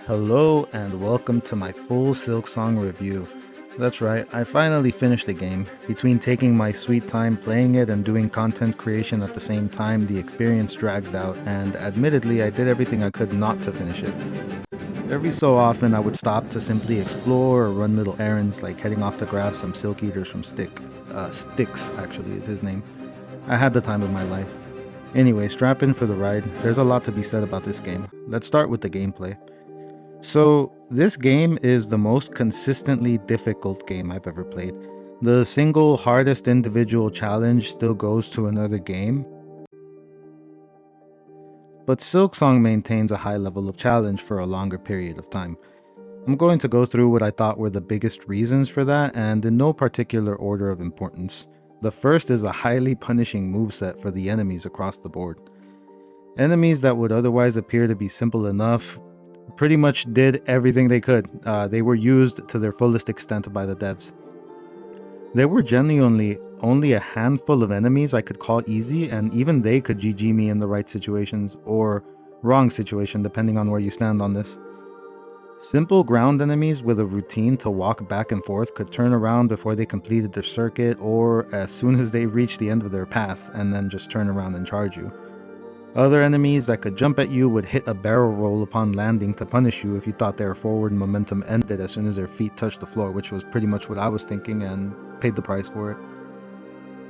Hello and welcome to my full Silksong review. That's right, I finally finished the game. Between taking my sweet time playing it and doing content creation at the same time, the experience dragged out, and admittedly, I did everything I could not to finish it. Every so often, I would stop to simply explore or run little errands, like heading off to grab some silk eaters from Sticks, actually, is his name. I had the time of my life. Anyway, strap in for the ride. There's a lot to be said about this game. Let's start with the gameplay. So, this game is the most consistently difficult game I've ever played. The single hardest individual challenge still goes to another game, but Silksong maintains a high level of challenge for a longer period of time. I'm going to go through what I thought were the biggest reasons for that, and in no particular order of importance. The first is a highly punishing moveset for the enemies across the board. Enemies that would otherwise appear to be simple enough pretty much did everything they could. They were used to their fullest extent by the devs. There were genuinely only a handful of enemies I could call easy, and even they could GG me in the right situations or wrong situation, depending on where you stand on this. Simple ground enemies with a routine to walk back and forth could turn around before they completed their circuit or as soon as they reached the end of their path and then just turn around and charge you. Other enemies that could jump at you would hit a barrel roll upon landing to punish you if you thought their forward momentum ended as soon as their feet touched the floor, which was pretty much what I was thinking and paid the price for it.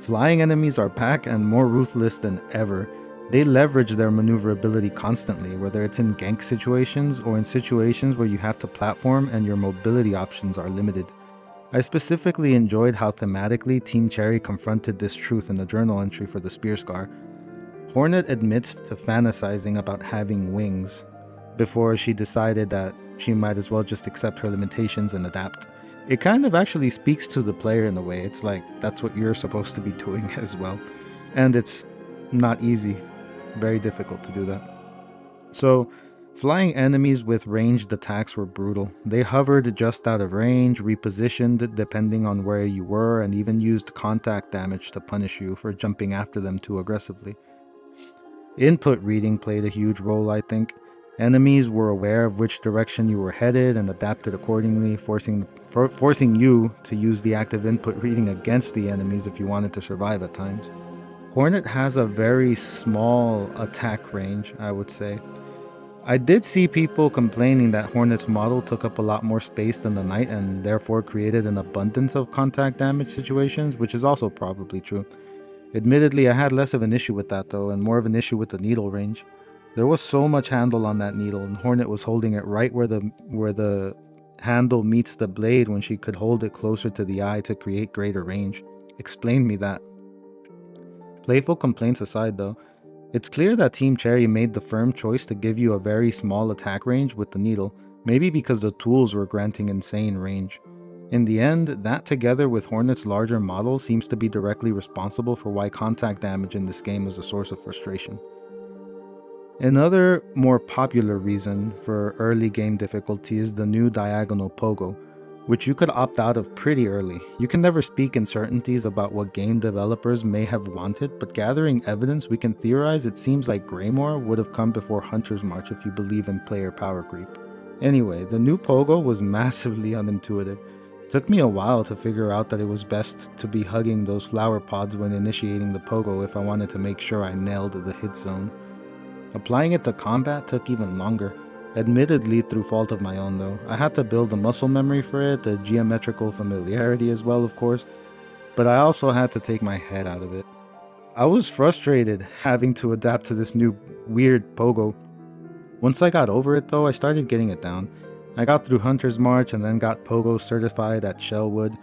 Flying enemies are back and more ruthless than ever. They leverage their maneuverability constantly, whether it's in gank situations or in situations where you have to platform and your mobility options are limited. I specifically enjoyed how thematically Team Cherry confronted this truth in the journal entry for the Spear Scar. Hornet admits to fantasizing about having wings before she decided that she might as well just accept her limitations and adapt. It kind of actually speaks to the player in a way. It's like that's what you're supposed to be doing as well. And it's not easy, very difficult to do that. So, flying enemies with ranged attacks were brutal. They hovered just out of range, repositioned depending on where you were, and even used contact damage to punish you for jumping after them too aggressively. Input reading played a huge role, I think. Enemies were aware of which direction you were headed and adapted accordingly, forcing you to use the active input reading against the enemies if you wanted to survive at times. Hornet has a very small attack range, I would say. I did see people complaining that Hornet's model took up a lot more space than the Knight and therefore created an abundance of contact damage situations, which is also probably true. Admittedly, I had less of an issue with that though, and more of an issue with the needle range. There was so much handle on that needle, and Hornet was holding it right where the handle meets the blade when she could hold it closer to the eye to create greater range. Explain me that. Playful complaints aside though, it's clear that Team Cherry made the firm choice to give you a very small attack range with the needle, maybe because the tools were granting insane range. In the end, that together with Hornet's larger model seems to be directly responsible for why contact damage in this game was a source of frustration. Another more popular reason for early game difficulty is the new diagonal pogo, which you could opt out of pretty early. You can never speak in certainties about what game developers may have wanted, but gathering evidence, we can theorize it seems like Greymore would have come before Hunter's March if you believe in player power creep. Anyway, the new pogo was massively unintuitive. It took me a while to figure out that it was best to be hugging those flower pods when initiating the pogo if I wanted to make sure I nailed the hit zone. Applying it to combat took even longer. Admittedly through fault of my own though. I had to build the muscle memory for it, the geometrical familiarity as well of course, but I also had to take my head out of it. I was frustrated having to adapt to this new weird pogo. Once I got over it though, I started getting it down. I got through Hunter's March and then got pogo certified at Shellwood,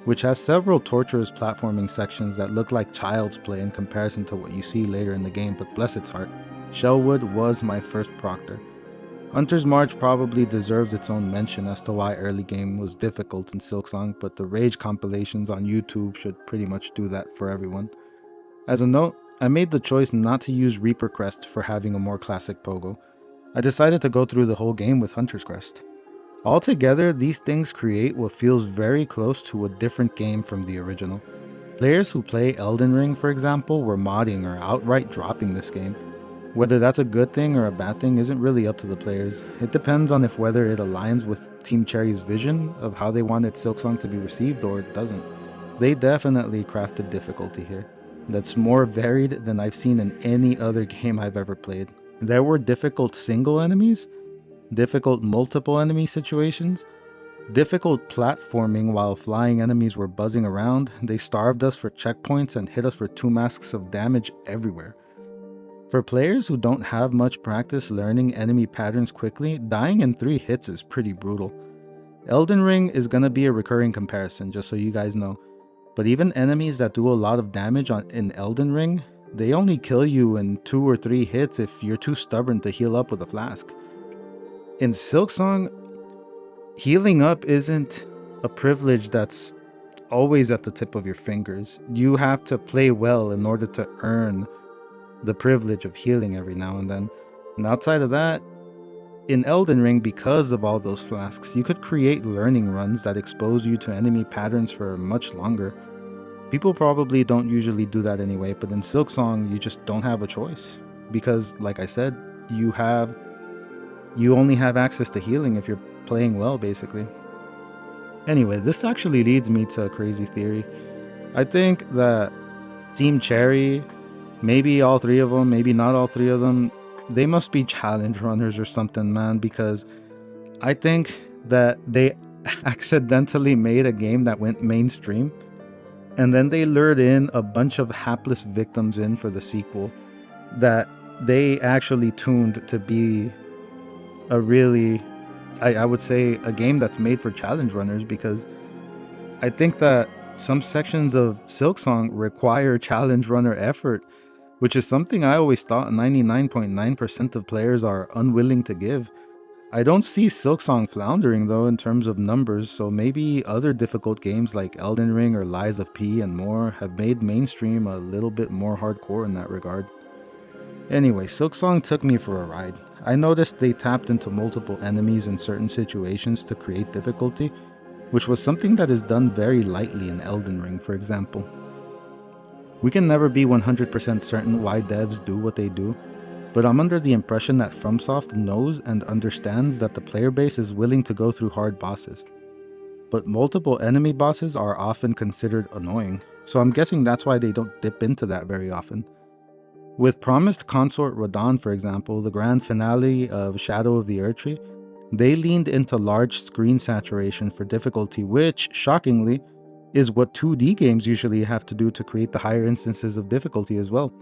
which has several torturous platforming sections that look like child's play in comparison to what you see later in the game, but bless its heart, Shellwood was my first proctor. Hunter's March probably deserves its own mention as to why early game was difficult in Silksong, but the Rage compilations on YouTube should pretty much do that for everyone. As a note, I made the choice not to use Reaper Crest for having a more classic pogo. I decided to go through the whole game with Hunter's Crest. Altogether, these things create what feels very close to a different game from the original. Players who play Elden Ring, for example, were modding or outright dropping this game. Whether that's a good thing or a bad thing isn't really up to the players. It depends on if whether it aligns with Team Cherry's vision of how they wanted Silksong to be received or it doesn't. They definitely crafted difficulty here. That's more varied than I've seen in any other game I've ever played. There were difficult single enemies, difficult multiple enemy situations, difficult platforming while flying enemies were buzzing around. They starved us for checkpoints and hit us for 2 masks of damage everywhere. For players who don't have much practice learning enemy patterns quickly, dying in 3 hits is pretty brutal. Elden Ring is gonna be a recurring comparison, just so you guys know. But even enemies that do a lot of damage in Elden Ring, they only kill you in 2 or 3 hits if you're too stubborn to heal up with a flask. In Silksong, healing up isn't a privilege that's always at the tip of your fingers. You have to play well in order to earn the privilege of healing every now and then. And outside of that, in Elden Ring, because of all those flasks, you could create learning runs that expose you to enemy patterns for much longer. People probably don't usually do that anyway, but in Silksong, you just don't have a choice. Because, like I said, you only have access to healing if you're playing well, basically. Anyway, this actually leads me to a crazy theory. I think that Team Cherry, maybe all 3 of them, maybe not all 3 of them, they must be challenge runners or something, man, because I think that they accidentally made a game that went mainstream and then they lured in a bunch of hapless victims in for the sequel that they actually tuned to be a really, I would say, a game that's made for challenge runners, because I think that some sections of Silksong require challenge runner effort, which is something I always thought 99.9% of players are unwilling to give. I don't see Silksong floundering though in terms of numbers, so maybe other difficult games like Elden Ring or Lies of P and more have made mainstream a little bit more hardcore in that regard. Anyway, Silksong took me for a ride. I noticed they tapped into multiple enemies in certain situations to create difficulty, which was something that is done very lightly in Elden Ring, for example. We can never be 100% certain why devs do what they do, but I'm under the impression that FromSoft knows and understands that the player base is willing to go through hard bosses. But multiple enemy bosses are often considered annoying, so I'm guessing that's why they don't dip into that very often. With Promised Consort Radahn, for example, the grand finale of Shadow of the Erdtree, they leaned into large screen saturation for difficulty, which, shockingly, is what 2D games usually have to do to create the higher instances of difficulty as well.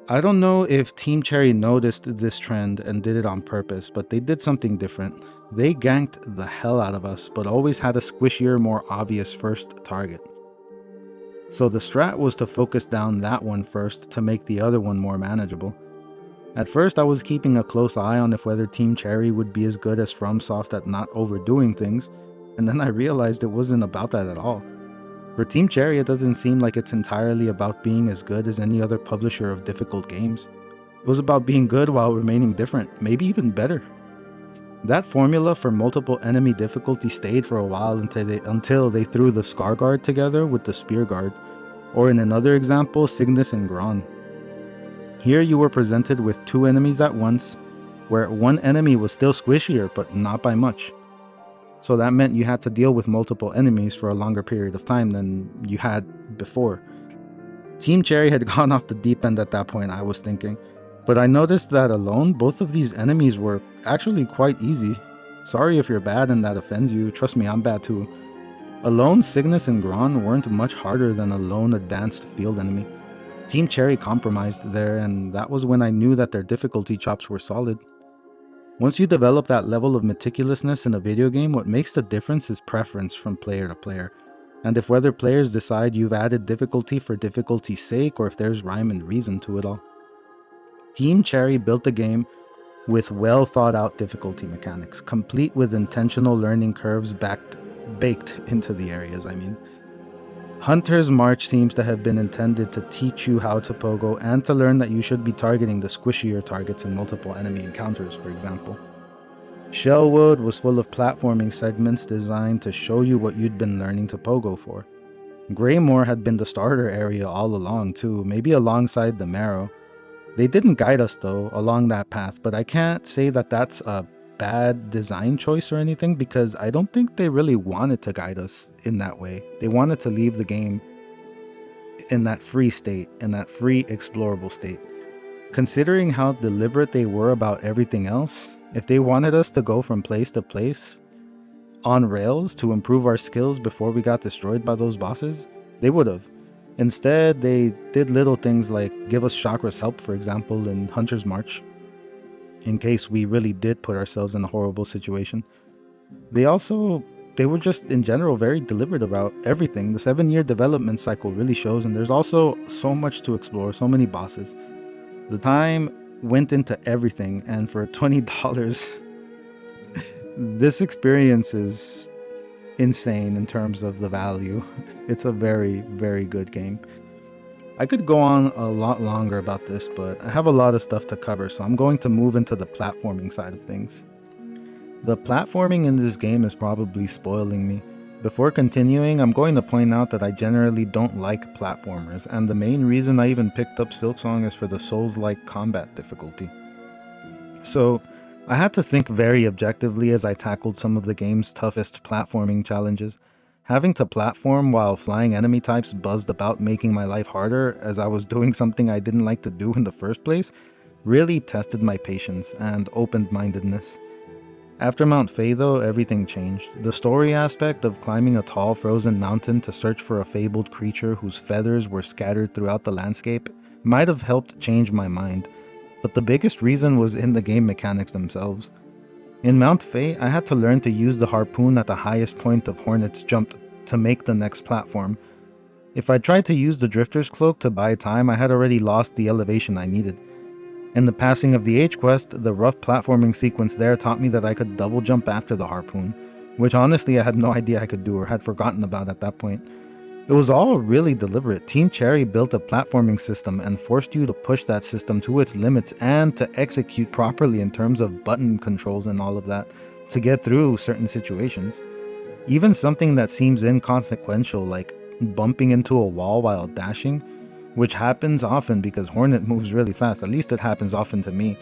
I don't know if Team Cherry noticed this trend and did it on purpose, but they did something different. They ganked the hell out of us, but always had a squishier, more obvious first target. So the strat was to focus down that one first to make the other one more manageable. At first I was keeping a close eye on if whether Team Cherry would be as good as FromSoft at not overdoing things, and then I realized it wasn't about that at all. For Team Cherry, it doesn't seem like it's entirely about being as good as any other publisher of difficult games. It was about being good while remaining different, maybe even better. That formula for multiple enemy difficulty stayed for a while until they threw the Scar Guard together with the Spear Guard, or in another example, Cygnus and Gron. Here you were presented with 2 enemies at once, where one enemy was still squishier, but not by much. So that meant you had to deal with multiple enemies for a longer period of time than you had before. Team Cherry had gone off the deep end at that point, I was thinking. But I noticed that alone, both of these enemies were actually quite easy. Sorry if you're bad and that offends you, trust me, I'm bad too. Alone, Cygnus and Gron weren't much harder than a lone advanced field enemy. Team Cherry compromised there, and that was when I knew that their difficulty chops were solid. Once you develop that level of meticulousness in a video game, what makes the difference is preference from player to player, and if whether players decide you've added difficulty for difficulty's sake or if there's rhyme and reason to it all. Team Cherry built the game with well thought out difficulty mechanics, complete with intentional learning curves baked into the areas, Hunter's March seems to have been intended to teach you how to pogo and to learn that you should be targeting the squishier targets in multiple enemy encounters, for example. Shellwood was full of platforming segments designed to show you what you'd been learning to pogo for. Greymore had been the starter area all along too, maybe alongside the Marrow. They didn't guide us though along that path, but I can't say that that's a bad design choice or anything because I don't think they really wanted to guide us in that way. They wanted to leave the game in that free state, in that free explorable state. Considering how deliberate they were about everything else, if they wanted us to go from place to place on rails to improve our skills before we got destroyed by those bosses, they would have. Instead, they did little things like give us Chakra's help, for example, in Hunter's March, in case we really did put ourselves in a horrible situation. They also, they were just in general very deliberate about everything. The 7-year development cycle really shows, and there's also so much to explore, so many bosses. The time went into everything, and for $20, this experience is insane in terms of the value. It's a very, very good game. I could go on a lot longer about this, but I have a lot of stuff to cover, so I'm going to move into the platforming side of things. The platforming in this game is probably spoiling me. Before continuing, I'm going to point out that I generally don't like platformers, and the main reason I even picked up Silksong is for the Souls-like combat difficulty. So, I had to think very objectively as I tackled some of the game's toughest platforming challenges. Having to platform while flying enemy types buzzed about making my life harder as I was doing something I didn't like to do in the first place really tested my patience and open-mindedness. After Mount Fae, though, everything changed. The story aspect of climbing a tall frozen mountain to search for a fabled creature whose feathers were scattered throughout the landscape might have helped change my mind, but the biggest reason was in the game mechanics themselves. In Mount Fae, I had to learn to use the harpoon at the highest point of Hornet's Jump to make the next platform. If I tried to use the Drifter's Cloak to buy time, I had already lost the elevation I needed. In the passing of the H quest, the rough platforming sequence there taught me that I could double jump after the harpoon, which honestly I had no idea I could do or had forgotten about at that point. It was all really deliberate. Team Cherry built a platforming system and forced you to push that system to its limits and to execute properly in terms of button controls and all of that to get through certain situations. Even something that seems inconsequential, like bumping into a wall while dashing, which happens often because Hornet moves really fast. At least it happens often to me.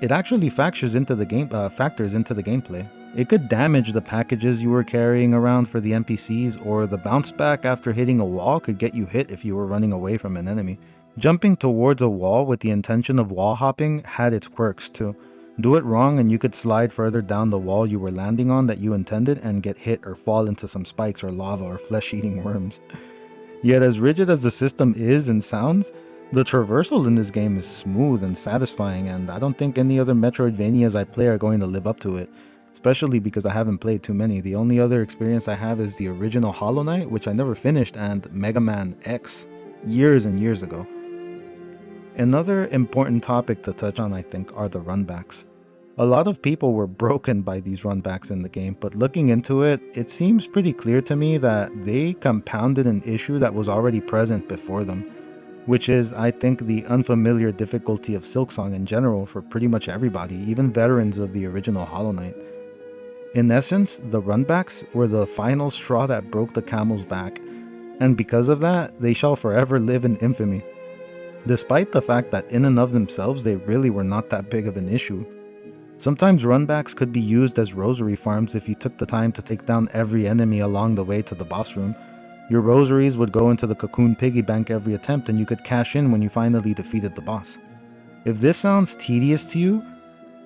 It actually factors into the gameplay. It could damage the packages you were carrying around for the NPCs, or the bounce back after hitting a wall could get you hit if you were running away from an enemy. Jumping towards a wall with the intention of wall hopping had its quirks too. Do it wrong and you could slide further down the wall you were landing on that you intended and get hit or fall into some spikes or lava or flesh-eating worms. Yet as rigid as the system is and sounds, the traversal in this game is smooth and satisfying, and I don't think any other Metroidvanias I play are going to live up to it, especially because I haven't played too many. The only other experience I have is the original Hollow Knight, which I never finished, and Mega Man X, years and years ago. Another important topic to touch on, I think, are the runbacks. A lot of people were broken by these runbacks in the game, but looking into it, it seems pretty clear to me that they compounded an issue that was already present before them, which is, I think, the unfamiliar difficulty of Silksong in general for pretty much everybody, even veterans of the original Hollow Knight. In essence, the runbacks were the final straw that broke the camel's back, and because of that, they shall forever live in infamy. Despite the fact that in and of themselves they really were not that big of an issue. Sometimes runbacks could be used as rosary farms if you took the time to take down every enemy along the way to the boss room. Your rosaries would go into the cocoon piggy bank every attempt and you could cash in when you finally defeated the boss. If this sounds tedious to you,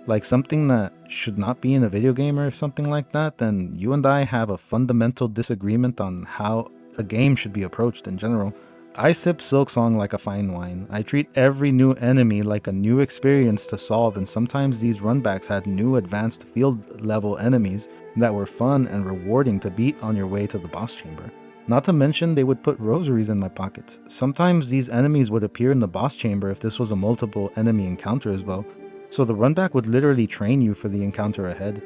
like something that should not be in a video game or something like that, then you and I have a fundamental disagreement on how a game should be approached in general. I sip Silksong like a fine wine. I treat every new enemy like a new experience to solve, and sometimes these runbacks had new advanced field level enemies that were fun and rewarding to beat on your way to the boss chamber. Not to mention, they would put rosaries in my pockets. Sometimes these enemies would appear in the boss chamber if this was a multiple enemy encounter as well, so the runback would literally train you for the encounter ahead.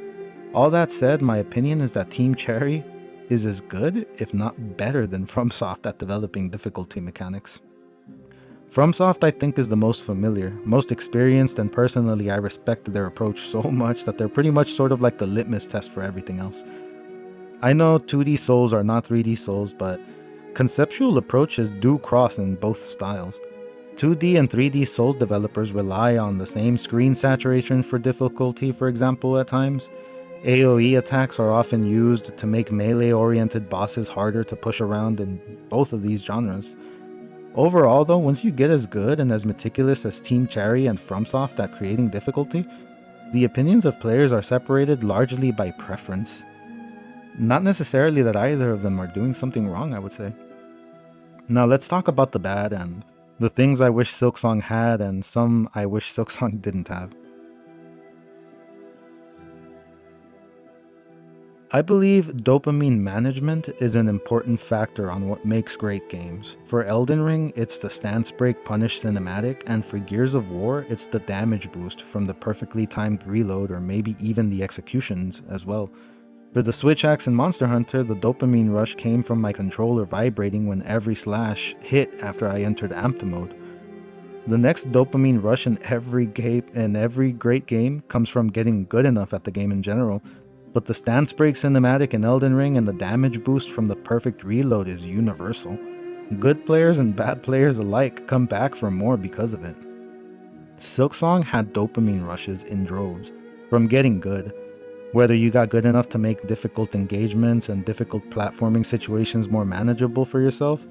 All that said, my opinion is that Team Cherry is as good, if not better, than FromSoft at developing difficulty mechanics. FromSoft, I think, is the most familiar, most experienced, and personally I respect their approach so much that they're pretty much sort of like the litmus test for everything else. I know 2D Souls are not 3D Souls, but conceptual approaches do cross in both styles. 2D and 3D Souls developers rely on the same screen saturation for difficulty, for example, at times. AoE attacks are often used to make melee-oriented bosses harder to push around in both of these genres. Overall, though, once you get as good and as meticulous as Team Cherry and FromSoft at creating difficulty, the opinions of players are separated largely by preference. Not necessarily that either of them are doing something wrong, I would say. Now let's talk about the bad and the things I wish Silksong had and some I wish Silksong didn't have. I believe dopamine management is an important factor on what makes great games. For Elden Ring, it's the stance break punish cinematic, and for Gears of War, it's the damage boost from the perfectly timed reload or maybe even the executions as well. For the Switch axe in Monster Hunter, the dopamine rush came from my controller vibrating when every slash hit after I entered amped mode. The next dopamine rush in every great game comes from getting good enough at the game in general, but the stance break cinematic in Elden Ring and the damage boost from the perfect reload is universal. Good players and bad players alike come back for more because of it. Silksong had dopamine rushes in droves from getting good. Whether you got good enough to make difficult engagements and difficult platforming situations more manageable for yourself,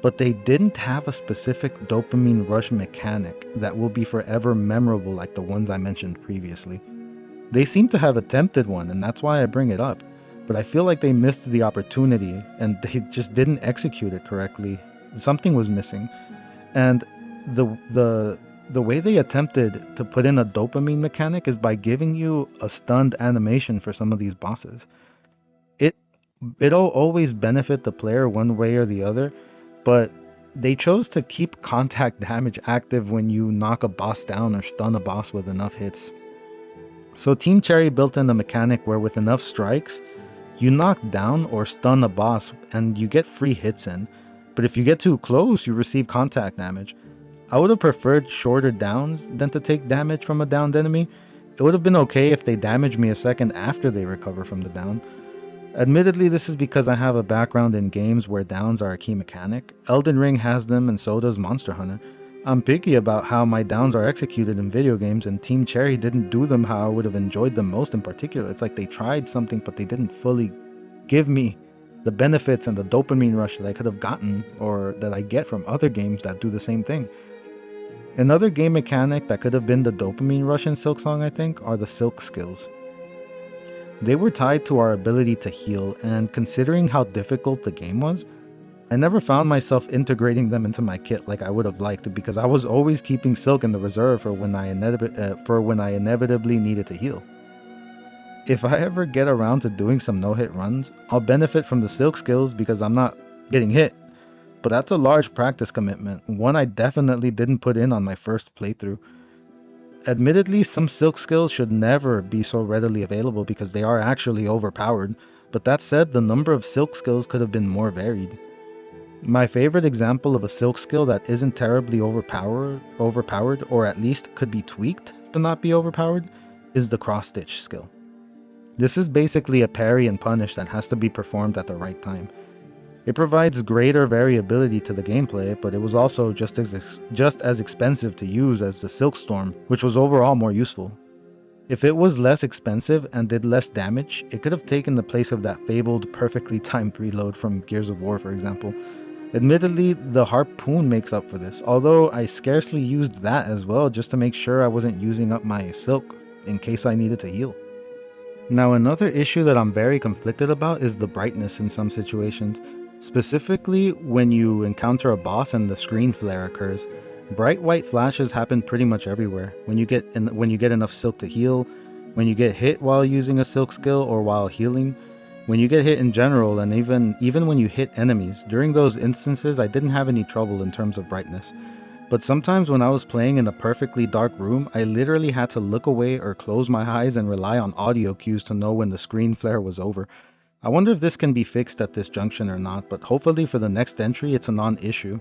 but they didn't have a specific dopamine rush mechanic that will be forever memorable like the ones I mentioned previously. They seem to have attempted one, and that's why I bring it up, but I feel like they missed the opportunity and they just didn't execute it correctly. Something was missing. And the way they attempted to put in a dopamine mechanic is by giving you a stunned animation for some of these bosses. It it'll always benefit the player one way or the other, but they chose to keep contact damage active when you knock a boss down or stun a boss with enough hits. So Team Cherry built in a mechanic where with enough strikes, you knock down or stun a boss and you get free hits in, but if you get too close, you receive contact damage. I would have preferred shorter downs than to take damage from a downed enemy. It would have been okay if they damaged me a second after they recover from the down. Admittedly, this is because I have a background in games where downs are a key mechanic. Elden Ring has them and so does Monster Hunter. I'm picky about how my downs are executed in video games, and Team Cherry didn't do them how I would have enjoyed them most in particular. It's like they tried something, but they didn't fully give me the benefits and the dopamine rush that I could have gotten or that I get from other games that do the same thing. Another game mechanic that could have been the dopamine rush in Silksong, I think, are the Silk skills. They were tied to our ability to heal, and considering how difficult the game was, I never found myself integrating them into my kit like I would have liked because I was always keeping Silk in the reserve for when I inevitably needed to heal. If I ever get around to doing some no-hit runs, I'll benefit from the Silk skills because I'm not getting hit, but that's a large practice commitment, one I definitely didn't put in on my first playthrough. Admittedly, some Silk skills should never be so readily available because they are actually overpowered, but that said, the number of Silk skills could have been more varied. My favorite example of a Silk skill that isn't terribly overpowered, or at least could be tweaked to not be overpowered, is the cross stitch skill. This is basically a parry and punish that has to be performed at the right time. It provides greater variability to the gameplay, but it was also just as expensive to use as the Silk Storm, which was overall more useful. If it was less expensive and did less damage, it could have taken the place of that fabled perfectly timed reload from Gears of War, for example. Admittedly, the harpoon makes up for this, although I scarcely used that as well just to make sure I wasn't using up my silk in case I needed to heal. Now another issue that I'm very conflicted about is the brightness in some situations. Specifically, when you encounter a boss and the screen flare occurs. Bright white flashes happen pretty much everywhere. When you get enough silk to heal, when you get hit while using a silk skill or while healing, when you get hit in general, and even when you hit enemies. During those instances, I didn't have any trouble in terms of brightness. But sometimes when I was playing in a perfectly dark room, I literally had to look away or close my eyes and rely on audio cues to know when the screen flare was over. I wonder if this can be fixed at this junction or not, but hopefully for the next entry it's a non-issue.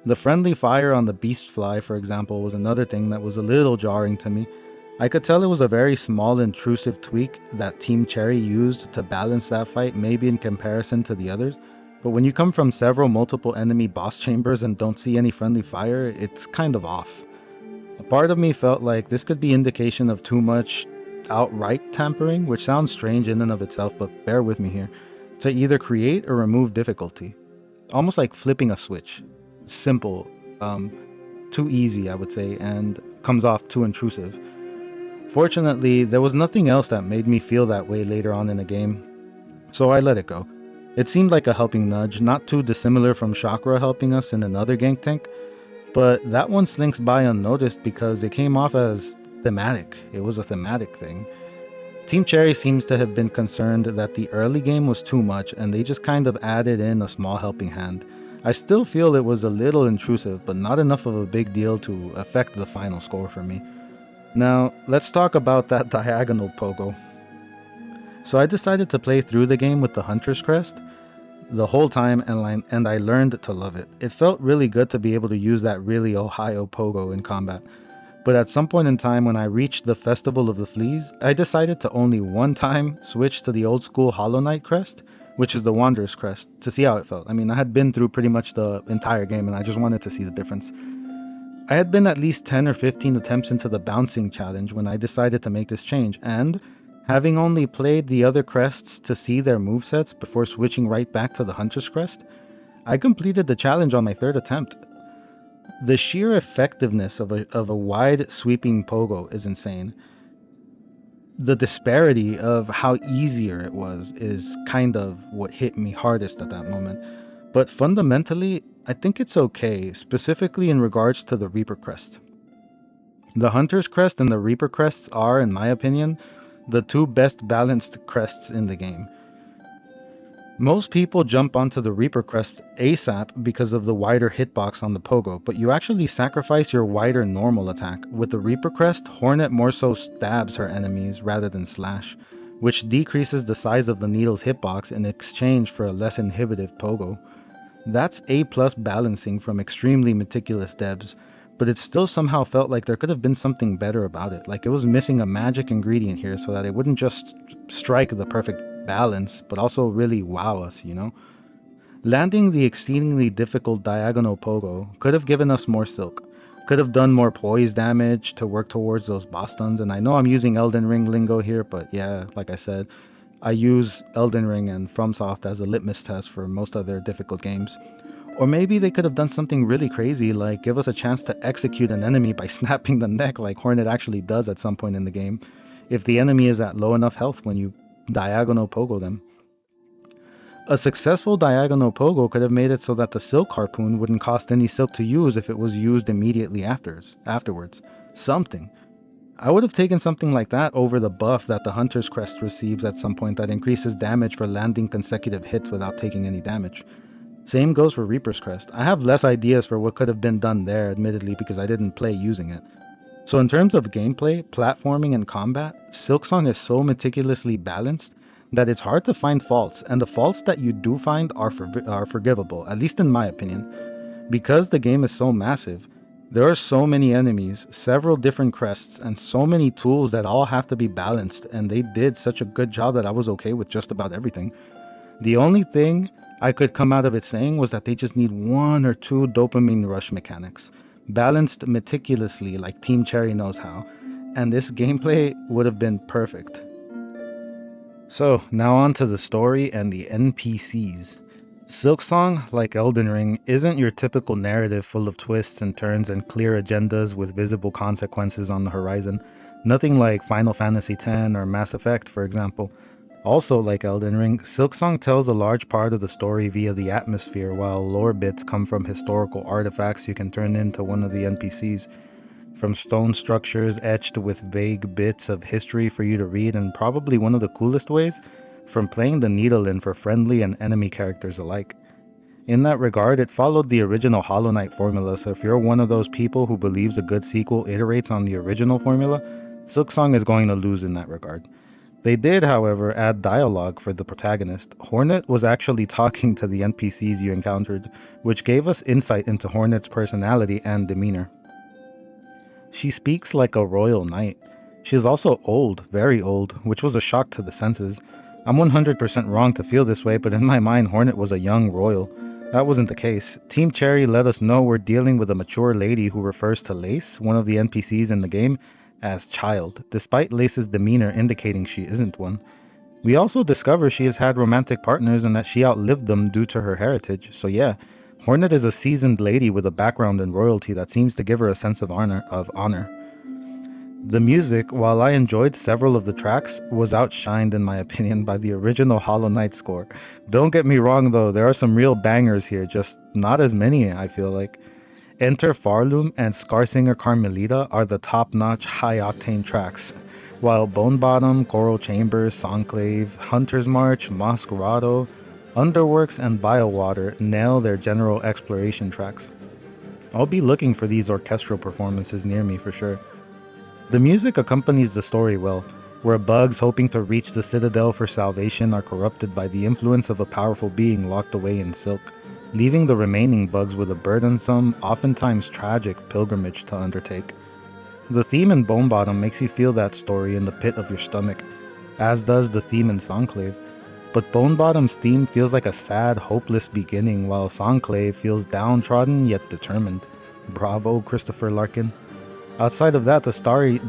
The friendly fire on the beast fly, for example, was another thing that was a little jarring to me. I could tell it was a very small intrusive tweak that Team Cherry used to balance that fight, maybe in comparison to the others, But when you come from several multiple enemy boss chambers and don't see any friendly fire, it's kind of off. A part of me felt like this could be indication of too much outright tampering, which sounds strange in and of itself, but bear with me here, to either create or remove difficulty. Almost like flipping a switch. Simple, um, too easy, I would say, and comes off too intrusive. Fortunately, there was nothing else that made me feel that way later on in the game, so I let it go. It seemed like a helping nudge, not too dissimilar from Chakra helping us in another gank tank, but that one slinks by unnoticed because it came off as thematic. It was a thematic thing. Team Cherry seems to have been concerned that the early game was too much and they just kind of added in a small helping hand. I still feel it was a little intrusive, but not enough of a big deal to affect the final score for me. Now, let's talk about that diagonal pogo. So I decided to play through the game with the Hunter's Crest the whole time, and I learned to love it. It felt really good to be able to use that really Ohio pogo in combat. But at some point in time when I reached the Festival of the Fleas, I decided to only one time switch to the old school Hollow Knight crest, which is the Wanderer's crest, to see how it felt. I mean, I had been through pretty much the entire game and I just wanted to see the difference. I had been at least 10 or 15 attempts into the bouncing challenge when I decided to make this change, and having only played the other crests to see their movesets before switching right back to the Hunter's Crest, I completed the challenge on my third attempt. The sheer effectiveness of a wide sweeping pogo is insane. The disparity of how easier it was is kind of what hit me hardest at that moment. But fundamentally, I think it's okay, specifically in regards to the Reaper Crest. The Hunter's Crest and the Reaper Crests are, in my opinion, the two best balanced crests in the game. Most people jump onto the Reaper Crest ASAP because of the wider hitbox on the pogo, but you actually sacrifice your wider normal attack. With the Reaper Crest, Hornet more so stabs her enemies rather than slash, which decreases the size of the needle's hitbox in exchange for a less inhibitive pogo. That's A+ balancing from extremely meticulous devs, but it still somehow felt like there could have been something better about it, like it was missing a magic ingredient here so that it wouldn't just strike the perfect balance, but also really wow us, you know? Landing the exceedingly difficult diagonal pogo could have given us more silk, could have done more poise damage to work towards those boss stuns, and I know I'm using Elden Ring lingo here, but yeah, like I said, I use Elden Ring and FromSoft as a litmus test for most of their difficult games. Or maybe they could have done something really crazy, like give us a chance to execute an enemy by snapping the neck like Hornet actually does at some point in the game, if the enemy is at low enough health when you diagonal pogo them. A successful diagonal pogo could have made it so that the silk harpoon wouldn't cost any silk to use if it was used immediately afterwards. Something. I would have taken something like that over the buff that the Hunter's Crest receives at some point that increases damage for landing consecutive hits without taking any damage. Same goes for Reaper's Crest. I have less ideas for what could have been done there, admittedly, because I didn't play using it. So in terms of gameplay, platforming, and combat, Silksong is so meticulously balanced that it's hard to find faults, and the faults that you do find are forgivable, at least in my opinion. Because the game is so massive, there are so many enemies, several different crests, and so many tools that all have to be balanced, and they did such a good job that I was okay with just about everything. The only thing I could come out of it saying was that they just need one or two dopamine rush mechanics, balanced meticulously like Team Cherry knows how, and this gameplay would have been perfect. So, now on to the story and the NPCs. Silksong, like Elden Ring, isn't your typical narrative full of twists and turns and clear agendas with visible consequences on the horizon. Nothing like Final Fantasy X or Mass Effect, for example. Also, like Elden Ring, Silksong tells a large part of the story via the atmosphere, while lore bits come from historical artifacts you can turn into one of the NPCs. From stone structures etched with vague bits of history for you to read, and probably one of the coolest ways, from playing the needle in for friendly and enemy characters alike. In that regard, it followed the original Hollow Knight formula, so if you're one of those people who believes a good sequel iterates on the original formula, Silksong is going to lose in that regard. They did, however, add dialogue for the protagonist. Hornet was actually talking to the NPCs you encountered, which gave us insight into Hornet's personality and demeanor. She speaks like a royal knight. She is also old, very old, which was a shock to the senses. I'm 100% wrong to feel this way, but in my mind, Hornet was a young royal. That wasn't the case. Team Cherry let us know we're dealing with a mature lady who refers to Lace, one of the NPCs in the game, as child, despite Lace's demeanor indicating she isn't one. We also discover she has had romantic partners and that she outlived them due to her heritage. So yeah, Hornet is a seasoned lady with a background in royalty that seems to give her a sense of honor. The music, while I enjoyed several of the tracks, was outshined in my opinion by the original Hollow Knight score. Don't get me wrong though, there are some real bangers here, just not as many, I feel like. Enter Farloom and Scarsinger Carmelita are the top-notch high-octane tracks, while Bone Bottom, Coral Chambers, Songclave, Hunter's March, Masquerado, Underworks, and Biowater nail their general exploration tracks. I'll be looking for these orchestral performances near me for sure. The music accompanies the story well, where bugs hoping to reach the Citadel for salvation are corrupted by the influence of a powerful being locked away in Silk, leaving the remaining bugs with a burdensome, oftentimes tragic pilgrimage to undertake. The theme in Bone Bottom makes you feel that story in the pit of your stomach, as does the theme in Songclave, but Bone Bottom's theme feels like a sad, hopeless beginning, while Songclave feels downtrodden yet determined. Bravo, Christopher Larkin. Outside of that, the story,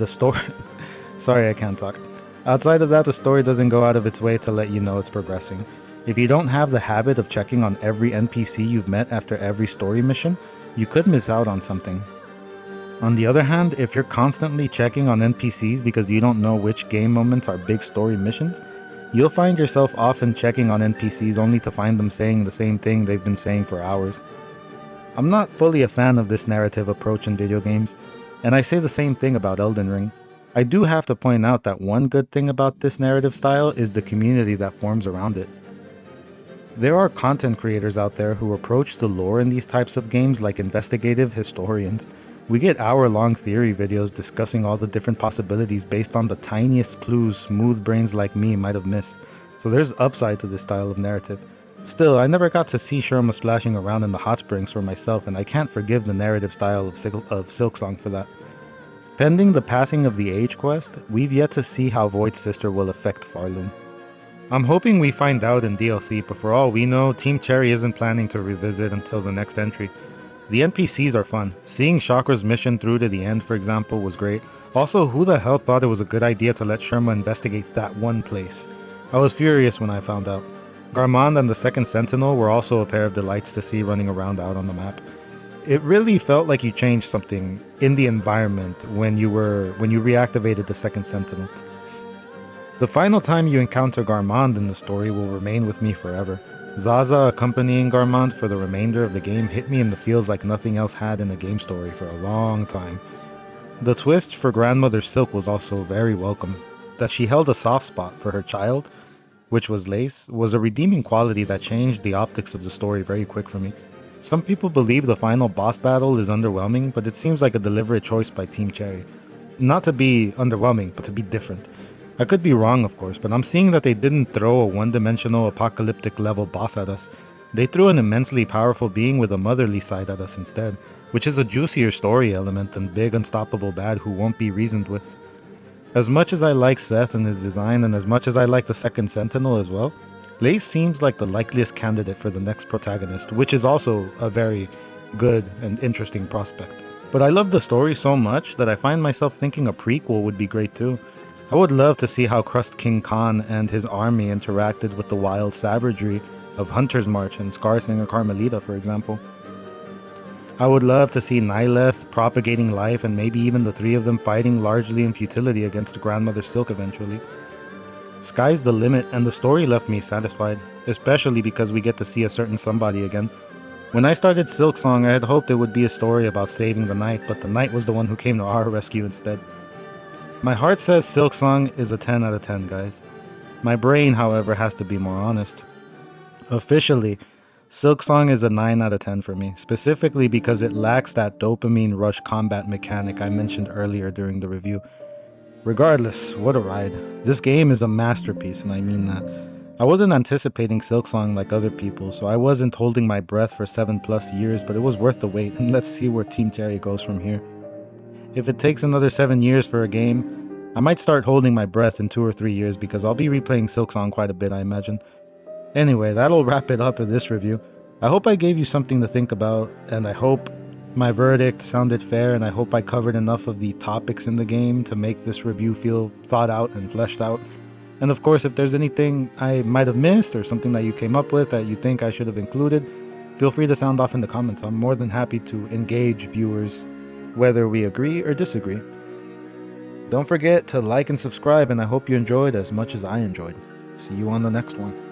sorry, I can't talk. Outside of that, the story doesn't go out of its way to let you know it's progressing. If you don't have the habit of checking on every NPC you've met after every story mission, you could miss out on something. On the other hand, if you're constantly checking on NPCs because you don't know which game moments are big story missions, you'll find yourself often checking on NPCs only to find them saying the same thing they've been saying for hours. I'm not fully a fan of this narrative approach in video games, and I say the same thing about Elden Ring. I do have to point out that one good thing about this narrative style is the community that forms around it. There are content creators out there who approach the lore in these types of games like investigative historians. We get hour-long theory videos discussing all the different possibilities based on the tiniest clues smooth brains like me might have missed, so there's upside to this style of narrative. Still, I never got to see Sherma splashing around in the hot springs for myself, and I can't forgive the narrative style of Silksong for that. Pending the passing of the Age quest, we've yet to see how Void's sister will affect Farloom. I'm hoping we find out in DLC, but for all we know, Team Cherry isn't planning to revisit until the next entry. The NPCs are fun. Seeing Chakra's mission through to the end, for example, was great. Also, who the hell thought it was a good idea to let Sherma investigate that one place? I was furious when I found out. Garmand and the second Sentinel were also a pair of delights to see running around out on the map. It really felt like you changed something in the environment when you reactivated the second Sentinel. The final time you encounter Garmand in the story will remain with me forever. Zaza accompanying Garmand for the remainder of the game hit me in the feels like nothing else had in a game story for a long time. The twist for Grandmother Silk was also very welcome. That she held a soft spot for her child, which was Lace, was a redeeming quality that changed the optics of the story very quick for me. Some people believe the final boss battle is underwhelming, but it seems like a deliberate choice by Team Cherry. Not to be underwhelming, but to be different. I could be wrong, of course, but I'm seeing that they didn't throw a one-dimensional apocalyptic level boss at us. They threw an immensely powerful being with a motherly side at us instead, which is a juicier story element than big unstoppable bad who won't be reasoned with. As much as I like Seth and his design, and as much as I like the second Sentinel as well, Lace seems like the likeliest candidate for the next protagonist, which is also a very good and interesting prospect. But I love the story so much that I find myself thinking a prequel would be great too. I would love to see how Crust King Khan and his army interacted with the wild savagery of Hunter's March and Scarsinger Carmelita, for example. I would love to see Nyleth propagating life and maybe even the three of them fighting largely in futility against Grandmother Silk eventually. Sky's the limit, and the story left me satisfied, especially because we get to see a certain somebody again. When I started Silksong, I had hoped it would be a story about saving the knight, but the knight was the one who came to our rescue instead. My heart says Silksong is a 10 out of 10, guys. My brain, however, has to be more honest. Officially, Silksong is a 9 out of 10 for me, specifically because it lacks that dopamine rush combat mechanic I mentioned earlier during the review. Regardless, what a ride. This game is a masterpiece, and I mean that. I wasn't anticipating Silksong like other people, so I wasn't holding my breath for 7+ years, but it was worth the wait, and let's see where Team Cherry goes from here. If it takes another 7 years for a game, I might start holding my breath in 2 or 3 years because I'll be replaying Silksong quite a bit, I imagine. Anyway, that'll wrap it up for this review. I hope I gave you something to think about, and I hope my verdict sounded fair, and I hope I covered enough of the topics in the game to make this review feel thought out and fleshed out. And of course, if there's anything I might have missed or something that you came up with that you think I should have included, feel free to sound off in the comments. I'm more than happy to engage viewers, whether we agree or disagree. Don't forget to like and subscribe, and I hope you enjoyed as much as I enjoyed. See you on the next one.